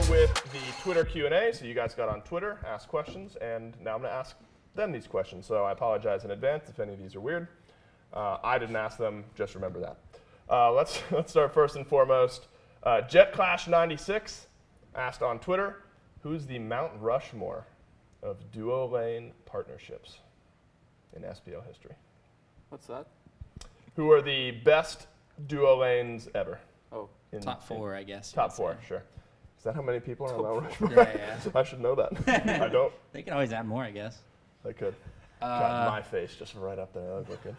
with the Twitter Q&A. So you guys got on Twitter, asked questions, and now I'm going to ask them these questions. So I apologize in advance if any of these are weird. I didn't ask them, just remember that. Let's start first and foremost. JetClash96 asked on Twitter, who's the Mount Rushmore of duo lane partnerships in SPO history? What's that? Who are the best duo lanes ever? Oh, top four, I guess. Top four, sure. Is that how many people are on Mount Rushmore? Yeah. I should know that. I don't. They can always add more, I guess. I could. God, my face just right up there. That would look good.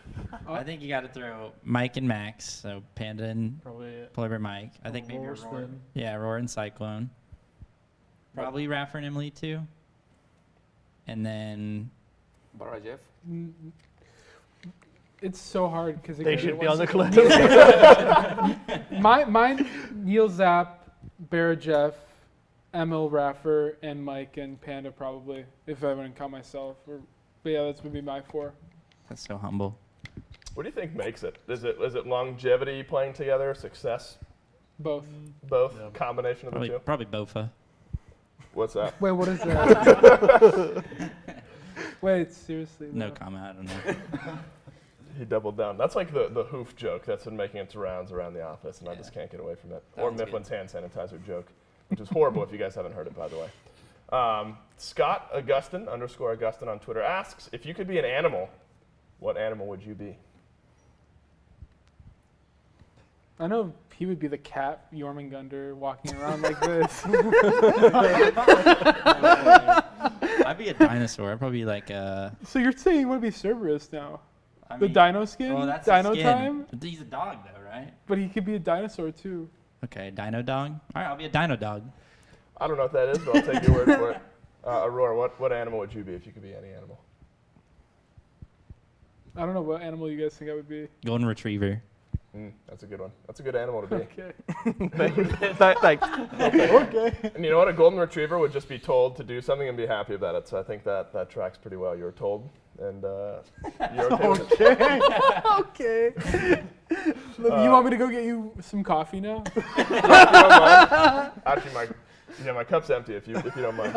I think you got to throw Mike and Max, so Panda and Probably Polar Mike. I think maybe Roar Roar. Spin. Yeah, Roar and Cyclone. Probably Raffer and Emily too. And then Barajev. It's so hard because They should be on the clip. Mine, Neil Zapp, Barajeff, Emil Raffer, and Mike and Panda probably, if I wouldn't count myself. But yeah, that's would be my four. that's so humble. What do you think makes it? Is it longevity playing together, success, Both. both, Yeah. combination of the two? Probably Bofa. What's that? Wait, what is that? Wait, seriously? No comment. I don't know. He doubled down. That's like the hoof joke that's been making its rounds around the office, and I Yeah. just can't get away from it. That Or one's good. Mifflin's hand sanitizer joke, which is horrible if you guys haven't heard it, by the way. Scott Augustin _ on Twitter asks, if you could be an animal, what animal would you be? I know he would be the cat, Jormungandr, walking around like this. I'd be a dinosaur. I'd probably be like So you're saying you want to be Cerberus now? I The mean, dino skin? well, that's Dino his skin. time? But he's a dog, though, right? But he could be a dinosaur too. Okay, dino dog. All right, I'll be a dino dog. I don't know what that is, but I'll take your word for it. Aurora, what animal would you be if you could be any animal? I don't know what animal you guys think I would be. Golden retriever. That's a good one. That's a good animal to be. Okay. Thanks. Okay. And you know what? A golden retriever would just be told to do something and be happy about it. So I think that tracks pretty well. You were told, and you're okay with it. Okay. You want me to go get you some coffee now? If you don't mind. Actually, my cup's empty. If you don't mind.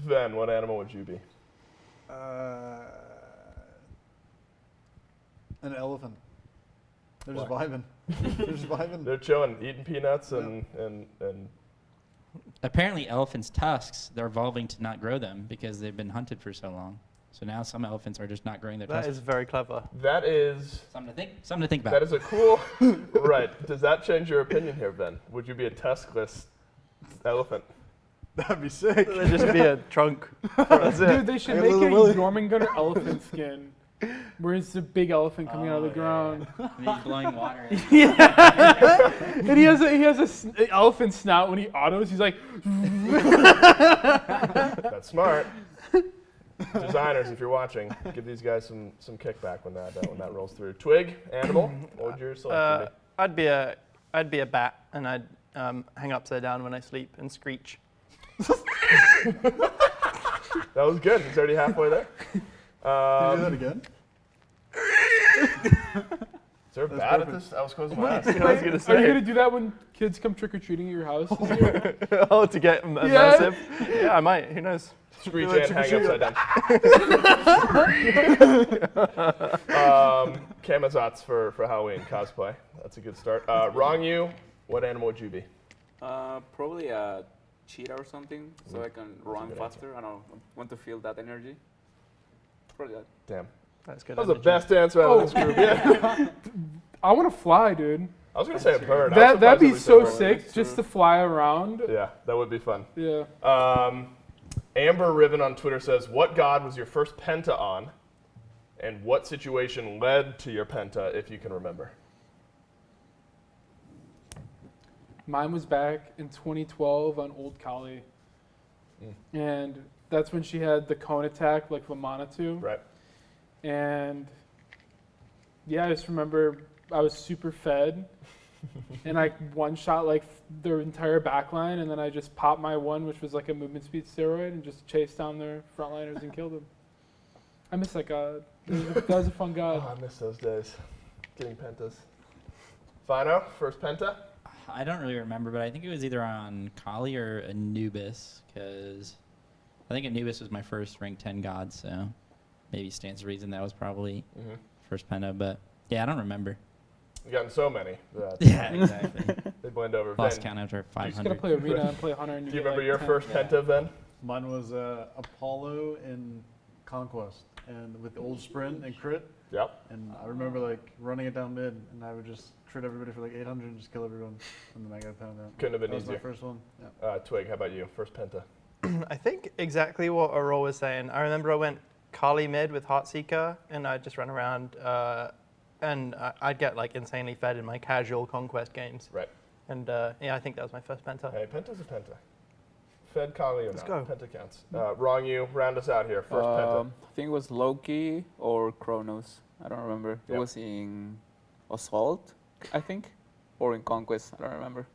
Then, what animal would you be? An elephant. They're just vibing. They're just vibing. They're chilling, eating peanuts and Apparently, elephants' tusks, they're evolving to not grow them because they've been hunted for so long. So now some elephants are just not growing their That tusks. is very clever. that is Something to think about. that is a cool. Right? Does that change your opinion here, Ben? Would you be a tuskless elephant? That'd be sick. It'd just be a trunk. That's it. Dude, they should I make got a a little Willy. Jormungandr elephant skin. Where it's a big elephant coming out of the ground. And he's blowing water. And he has an elephant snout when he autos. He's like, That's smart. Designers, if you're watching, give these guys some kickback when that rolls through. Twig, animal. What would your selection I'd be a bat, and I'd hang upside down when I sleep and screech. be? That was good. He's already halfway there. Can you do that again? Is there a bat at this? I was closing my eyes. I was gonna are you say. gonna do that when kids come trick or treating at your house? Oh, to get immersive. Yeah, I might. Who knows? Screech and hang upside down. Camazotz for Halloween cosplay. That's a good start. Wrong you. What animal would you be? Probably a cheetah or something, so I can run good faster. I don't know. I want to feel that energy. Probably that. Damn. That's good. That was the energy. best answer out of this group. Yeah. I want to fly, dude. I was gonna say a bird. I was That'd surprised be nobody said so bird. sick, just to fly around. Yeah, that would be fun. Yeah. Amber Riven on Twitter says, what god was your first Penta on? And what situation led to your Penta, if you can remember? Mine was back in 2012 on Old Kali. And that's when she had the cone attack, like Vamanatu. Right. And yeah, I just remember I was super fed. And I one-shot like their entire backline, and then I just popped my one, which was like a movement speed steroid, and just chased down their frontliners and killed them. I miss that god. That was a fun god. Oh, I miss those days. Getting Pentas. Fino, first Penta? I don't really remember, but I think it was either on Kali or Anubis, because I think Anubis was my first rank 10 god, so maybe stands to reason that was probably Mhm. first Penta, but yeah, I don't remember. You've gotten so many that Yeah, exactly. they blend over. Lost Ven, count after You just 500. gotta play Arena and play Hunter. And do you get, remember like, your 10. first Penta, Ven? Mine was Apollo in Conquest, and with old sprint and crit. Yep. And I remember like running it down mid, and I would just crit everybody for like 800 and just kill everyone, and then I got pounded out. Couldn't have been That was easier. my first one. Yeah. Twig, how about you? First Penta. I think exactly what Aurora was saying. I remember I went Kali mid with Heartseeker, and I'd just run around, and I'd get like insanely fed in my casual Conquest games. Right. And yeah, I think that was my first Penta. Hey, Penta's a Penta. Fed Kali or Let's not, go. Penta counts. Wrong you, round us out here. First Penta. I think it was Loki or Kronos. I don't remember. Yep. It was in Assault, I think, or in Conquest. I don't remember.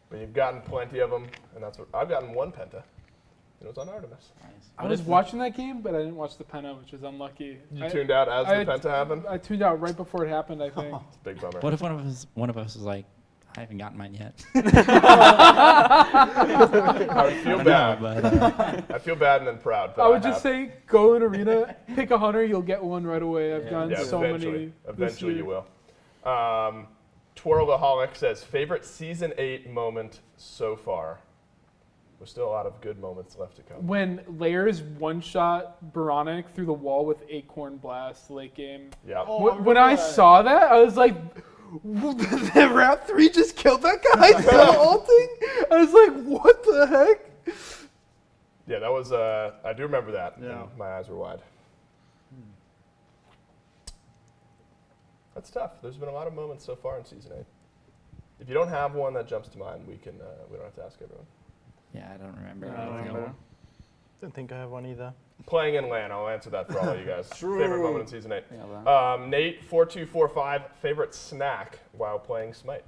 But you've gotten plenty of them, and that's what I've gotten one Penta. It was on Artemis. Nice. I What was if- watching that game, but I didn't watch the Penta, which is unlucky. You I, tuned out as I- the Penta happened? I tuned out right before it happened, I think. It's a big bummer. What if one of us was like, I haven't gotten mine yet? I would feel I don't know, bad. but, I feel bad and then proud. That I would have. just say, go in Arena, pick a Hunter, you'll get one right away. I've gotten Yeah, so eventually. many. this Eventually you year. will. Twirlaholic says, favorite Season 8 moment so far? There's still a lot of good moments left to come. When Layers one-shot Baronic through the wall with Acorn Blast late game. Yeah. When I saw that, I was like, the Route 3 just killed that guy still ulting? I was like, what the heck? Yeah, that was, I do remember that. Yeah. And my eyes were wide. That's tough. There's been a lot of moments so far in Season 8. If you don't have one that jumps to mind, we don't have to ask everyone. yeah, I don't remember. I don't anything. remember. Don't think I have one either. Playing in LAN, I'll answer that for all of you guys. Favorite moment in Season 8. Yeah, Nate4245, favorite snack while playing Smite?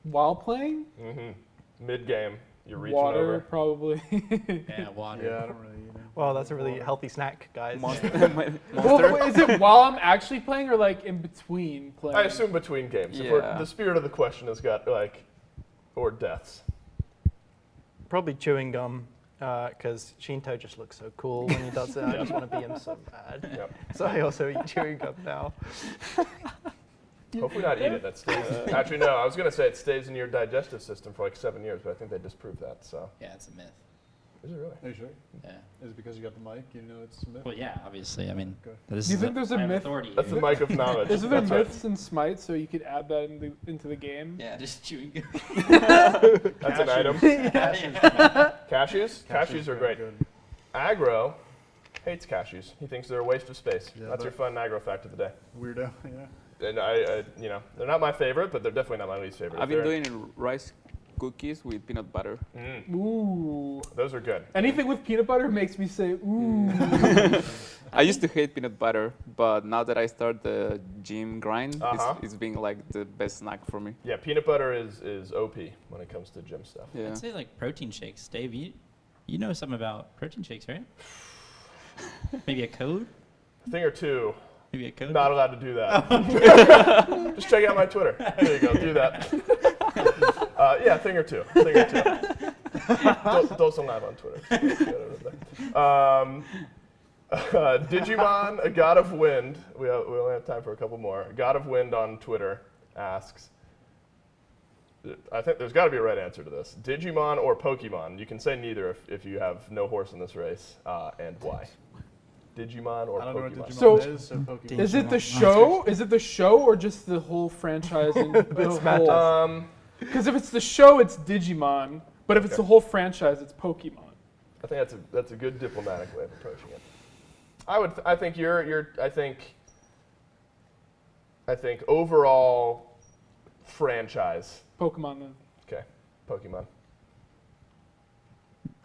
While playing? Mm-hmm. Mid-game, you're reaching Water, over. probably. Yeah, water. Yeah, I don't really eat it. Well, that's a really healthy snack, guys. Monster. Well, is it while I'm actually playing or like in between playing? I assume between games. If we're, Yeah. the spirit of the question has got, like, or deaths. Probably chewing gum, because Shinto just looks so cool when he does it. I just want to be him so bad. Yep. So I also eat chewing gum now. Hopefully not eat it. That stays. Actually, no. I was gonna say it stays in your digestive system for like 7 years, but I think they disproved that. So Yeah, it's a myth. is it really? Are you sure? Yeah. Is it because you got the mic? You know it's a myth? Well, yeah, obviously. I mean, Okay. this Do you is think there's a I have myth- authority That's here. the mic of knowledge. Isn't there That's right. myths in Smite so you could add that into the game? Yeah, just chewing gum. That's an item. Yeah. Cashews? Cashews are great. Good. Aggro hates cashews. He thinks they're a waste of space. Yeah, That's your fun aggro fact of the day. Weirdo. Yeah. And I, they're not my favorite, but they're definitely not my least favorite. I've been They're- doing rice cookies with peanut butter. Ooh. Those are good. Anything with peanut butter makes me say, ooh. I used to hate peanut butter, but now that I start the gym grind, Uh-huh. it's been like the best snack for me. Yeah, peanut butter is OP when it comes to gym stuff. Yeah. I'd say like protein shakes. Dave, you know something about protein shakes, right? Maybe a code? A thing or two. Maybe a code? Not allowed to do that. Just check out my Twitter. There you go. Do that. Yeah, thing or two. Thing or two. Dulce live on Twitter. Digimon, a God of Wind. We only have time for a couple more. God of Wind on Twitter asks. I think there's got to be a right answer to this. Digimon or Pokemon? You can say neither if you have no horse in this race, and why. Digimon or I don't know what Pokemon? Digimon So- is, so Pokemon. Is it the Digimon. show? Is it the show or just the whole franchise? Because if it's the show, it's Digimon. But if it's Okay. the whole franchise, it's Pokemon. I think that's a good diplomatic way of approaching it. I think overall franchise. Pokemon then. Okay, Pokemon.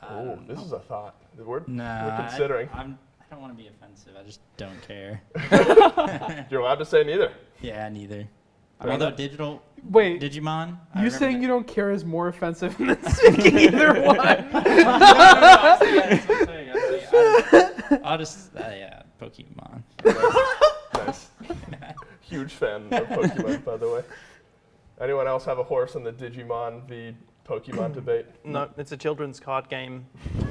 I Oh, don't this know. is a thought. We're Nah, considering. I don't want to be offensive. I just don't care. You're allowed to say neither. Yeah, neither. I mean, Although that- digital Wait, Digimon. I you remember saying that- you don't care is more offensive than speaking either one. I'll just yeah, Pokemon. Nice. Huge fan of Pokemon, by the way. Anyone else have a horse in the Digimon v Pokemon debate? No, it's a children's card game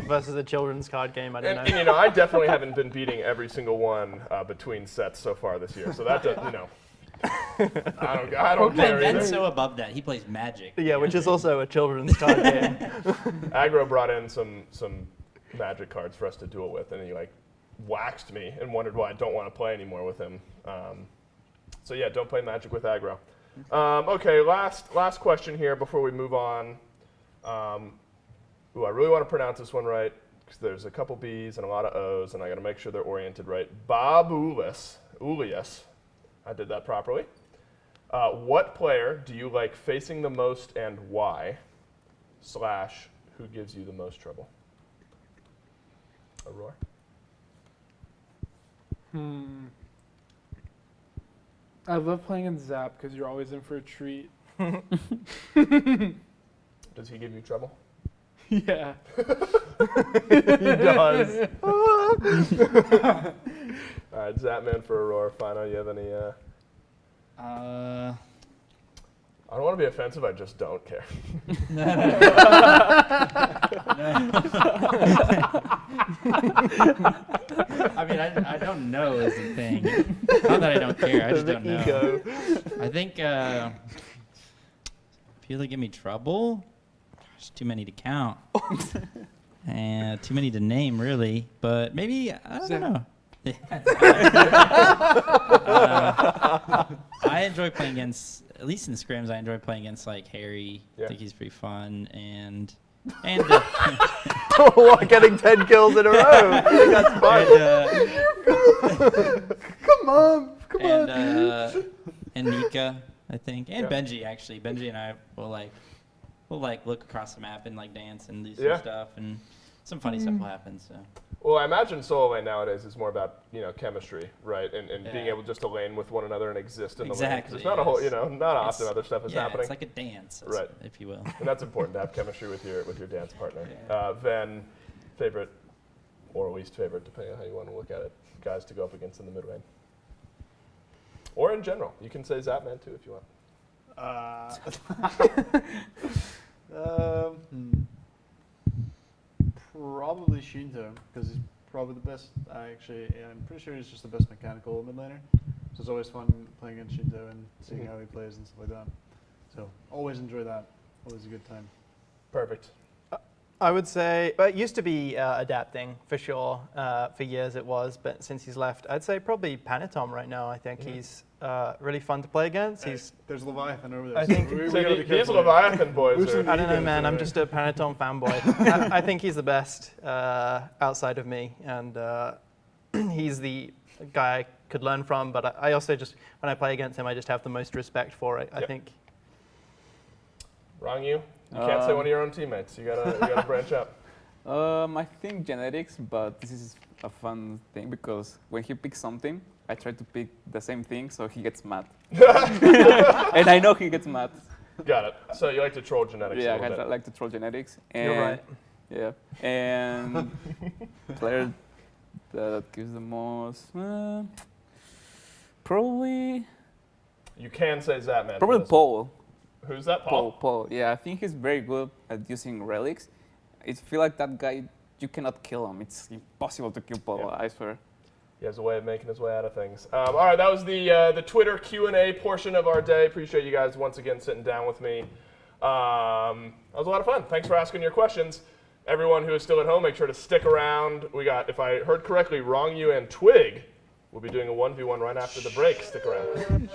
versus a children's card game. I don't And, know. you know, I definitely haven't been beating every single one between sets so far this year. So that, you know, I don't care Ben's either. so above that. He plays Magic. Yeah, which is also a children's card game. Aggro brought in some Magic cards for us to duel with, and he like waxed me and wondered why I don't want to play anymore with him. So yeah, don't play Magic with Aggro. Okay, last question here before we move on. Ooh, I really want to pronounce this one right because there's a couple B's and a lot of O's, and I got to make sure they're oriented right. Ulias. I did that properly. What player do you like facing the most and why? / who gives you the most trouble? Aurora? I love playing in Zap because you're always in for a treat. Does he give you trouble? Yeah. He does. All right, Zapman for Aurora. Fino, you have any? I don't want to be offensive. I just don't care. I mean, I don't know is the thing. Not that I don't care. I just don't know. Ego. I think people that give me trouble, gosh, too many to count. And too many to name, really. But maybe, I don't know. I enjoy playing against, at least in scrims, I enjoy playing against like Harry. Yeah. I think he's pretty fun. And What, getting 10 kills in a row? That's fine. And Nika, I think, and Yeah. Benji actually. Benji and I will look across the map and like dance and do some Yeah. stuff, and some funny stuff will happen. So Well, I imagine solo lane nowadays is more about chemistry, right, and being Yeah. able just to lane with one another and exist in the lane. 'Cause Exactly, it's not a whole, yes. not often It's- other stuff is yeah, happening. it's like a dance, Right. if you will. And that's important to have chemistry with your dance partner. Yeah. Then, favorite or least favorite, depending on how you want to look at it, guys to go up against in the mid lane. Or in general, you can say Zapman too if you want. Probably Shinto, because he's probably the best. I'm pretty sure he's just the best mechanical mid laner. So it's always fun playing against Shinto and seeing how he plays and stuff like that. So always enjoy that. Always a good time. Perfect. I would say, but it used to be adapting for sure. For years it was, but since he's left, I'd say probably Panatom right now. I think he's really fun to play against. Hey, there's Leviathan over there. I think- So gotta be these careful. Leviathan boys Boosting are. I don't know, egos man. I'm there. just a Panatom fanboy. I think he's the best outside of me, and he's the guy I could learn from. But I also just, when I play against him, I just have the most respect for it. I Yep. think. Wrong you. You can't say one of your own teammates. You gotta branch out. I think genetics, but this is a fun thing because when he picks something, I try to pick the same thing, so he gets mad. And I know he gets mad. Got it. So you like to troll genetics Yeah, a little I bit. like to troll genetics. And You're right. Yeah, and player that gives the most, probably You can say Zapman. for probably this. Paul. Who's that, Paul? Paul. Yeah, I think he's very good at using relics. I feel like that guy, you cannot kill him. It's impossible to kill Paul, Yeah. I swear. He has a way of making his way out of things. All right, that was the Twitter Q&A portion of our day. Appreciate you guys once again sitting down with me. That was a lot of fun. Thanks for asking your questions. Everyone who is still at home, make sure to stick around. We got, if I heard correctly, Wrong You and Twig. We'll be doing a 1v1 right after the break. Stick around.